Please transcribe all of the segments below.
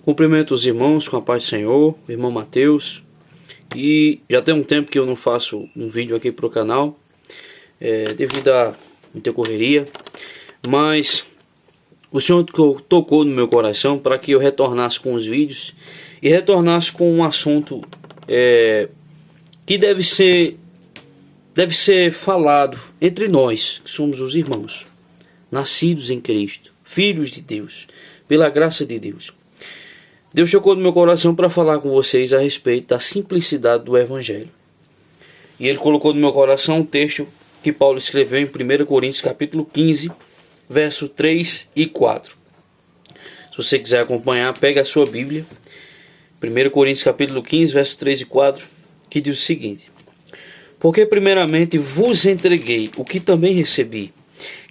Cumprimento os irmãos com a paz do Senhor, o irmão Mateus. E já tem um tempo que eu não faço um vídeo aqui para o canal, devido a muita correria. Mas o Senhor tocou no meu coração para que eu retornasse com os vídeos e retornasse com um assunto que deve ser falado entre nós, que somos os irmãos, nascidos em Cristo, filhos de Deus, pela graça de Deus. Deus tocou no meu coração para falar com vocês a respeito da simplicidade do Evangelho. E Ele colocou no meu coração um texto que Paulo escreveu em 1 Coríntios capítulo 15, verso 3 e 4. Se você quiser acompanhar, pega a sua Bíblia. 1 Coríntios capítulo 15, verso 3 e 4, que diz o seguinte: Porque primeiramente vos entreguei o que também recebi,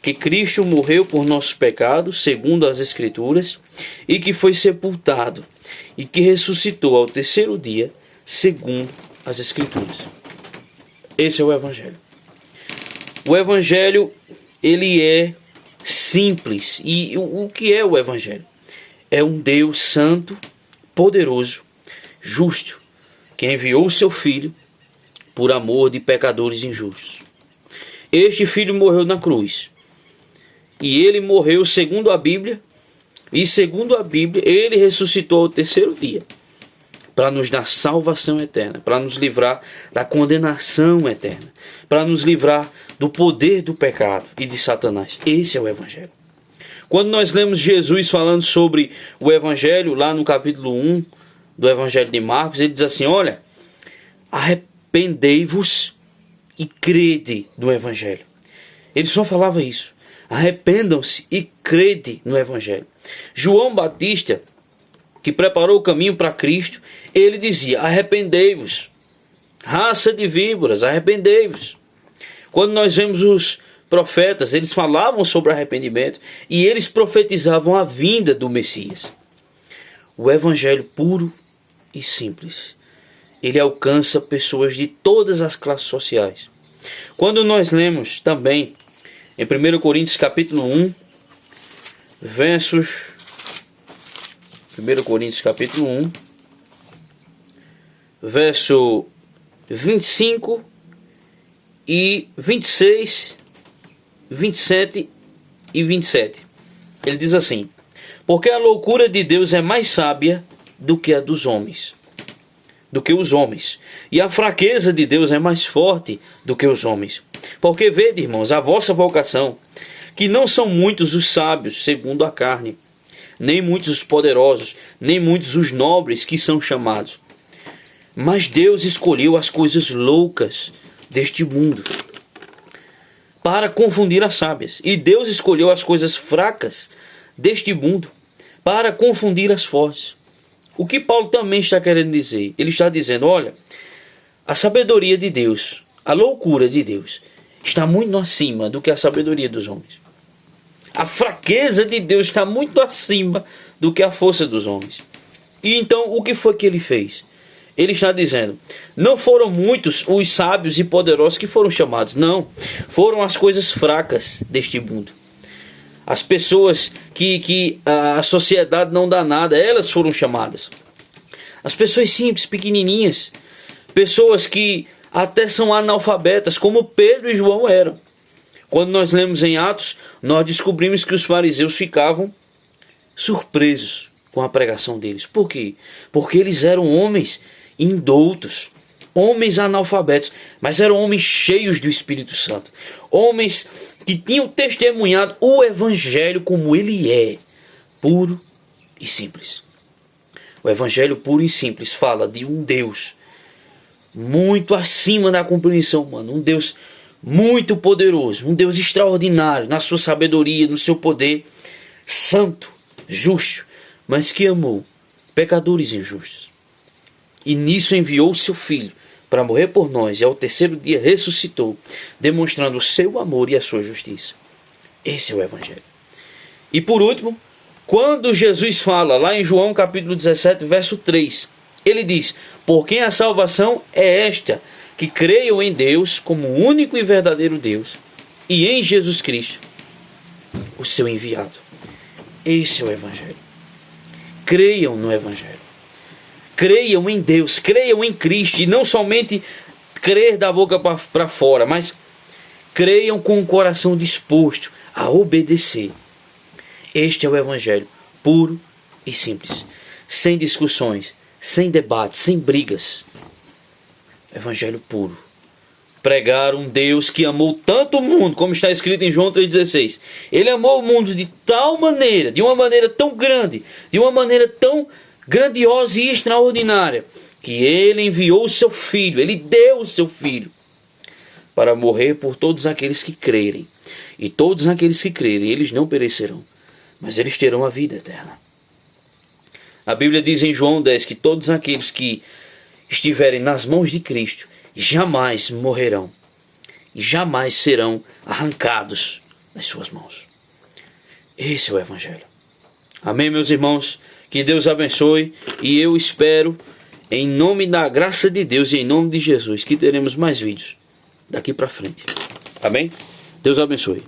que Cristo morreu por nossos pecados, segundo as Escrituras, e que foi sepultado, e que ressuscitou ao terceiro dia, segundo as Escrituras. Esse é o Evangelho. O Evangelho, ele é simples. E o que é o Evangelho? É um Deus santo, poderoso, justo, que enviou o seu Filho por amor de pecadores injustos. Este Filho morreu na cruz. E ele morreu segundo a Bíblia. E segundo a Bíblia, ele ressuscitou ao terceiro dia, para nos dar salvação eterna, para nos livrar da condenação eterna, para nos livrar do poder do pecado e de Satanás. Esse é o Evangelho. Quando nós lemos Jesus falando sobre o Evangelho, lá no capítulo 1 do Evangelho de Marcos, ele diz assim: olha, arrependei-vos e crede no Evangelho. Ele só falava isso. Arrependam-se e crede no Evangelho. João Batista, que preparou o caminho para Cristo, ele dizia: arrependei-vos, raça de víboras, arrependei-vos. Quando nós vemos os profetas, eles falavam sobre arrependimento e eles profetizavam a vinda do Messias. O Evangelho puro e simples, ele alcança pessoas de todas as classes sociais. Quando nós lemos também em 1 Coríntios capítulo 1, versos 1 Coríntios capítulo 1, verso 25 e 26, 27 e 27. Ele diz assim: Porque a loucura de Deus é mais sábia do que a dos homens, e a fraqueza de Deus é mais forte do que os homens. Porque vede, irmãos, a vossa vocação, que não são muitos os sábios segundo a carne, nem muitos os poderosos, nem muitos os nobres que são chamados. Mas Deus escolheu as coisas loucas deste mundo para confundir as sábias. E Deus escolheu as coisas fracas deste mundo para confundir as fortes. O que Paulo também está querendo dizer? Ele está dizendo: olha, a sabedoria de Deus, a loucura de Deus, está muito acima do que a sabedoria dos homens. A fraqueza de Deus está muito acima do que a força dos homens. E então, o que foi que ele fez? Ele está dizendo: não foram muitos os sábios e poderosos que foram chamados. Não, foram as coisas fracas deste mundo. As pessoas que a sociedade não dá nada, elas foram chamadas. As pessoas simples, pequenininhas, pessoas que até são analfabetas, como Pedro e João eram. Quando nós lemos em Atos, nós descobrimos que os fariseus ficavam surpresos com a pregação deles. Por quê? Porque eles eram homens indoutos, homens analfabetos, mas eram homens cheios do Espírito Santo, homens que tinham testemunhado o Evangelho como ele é, puro e simples. O Evangelho puro e simples fala de um Deus muito acima da compreensão humana, um Deus muito poderoso, um Deus extraordinário na sua sabedoria, no seu poder, santo, justo, mas que amou pecadores injustos. E nisso enviou o seu Filho para morrer por nós, e ao terceiro dia ressuscitou, demonstrando o seu amor e a sua justiça. Esse é o Evangelho. E por último, quando Jesus fala lá em João capítulo 17, verso 3, ele diz: por quem a salvação é esta, que creiam em Deus como único e verdadeiro Deus, e em Jesus Cristo, o seu enviado. Esse é o Evangelho. creiam no Evangelho. Creiam em Deus, creiam em Cristo, e não somente crer da boca para fora, mas creiam com o coração disposto a obedecer. Este é o Evangelho, puro e simples, sem discussões, sem debates, sem brigas. Evangelho puro. Pregar um Deus que amou tanto o mundo, como está escrito em João 3,16. Ele amou o mundo de tal maneira, de uma maneira tão grande, de uma maneira tão grandiosa e extraordinária, que ele enviou o seu Filho, ele deu o seu Filho, para morrer por todos aqueles que crerem. E todos aqueles que crerem, eles não perecerão, mas eles terão a vida eterna. A Bíblia diz em João 10 que todos aqueles que estiverem nas mãos de Cristo jamais morrerão e jamais serão arrancados das suas mãos. Esse é o Evangelho. Amém, meus irmãos? Que Deus abençoe, e eu espero, em nome da graça de Deus e em nome de Jesus, que teremos mais vídeos daqui para frente. Amém? Deus abençoe.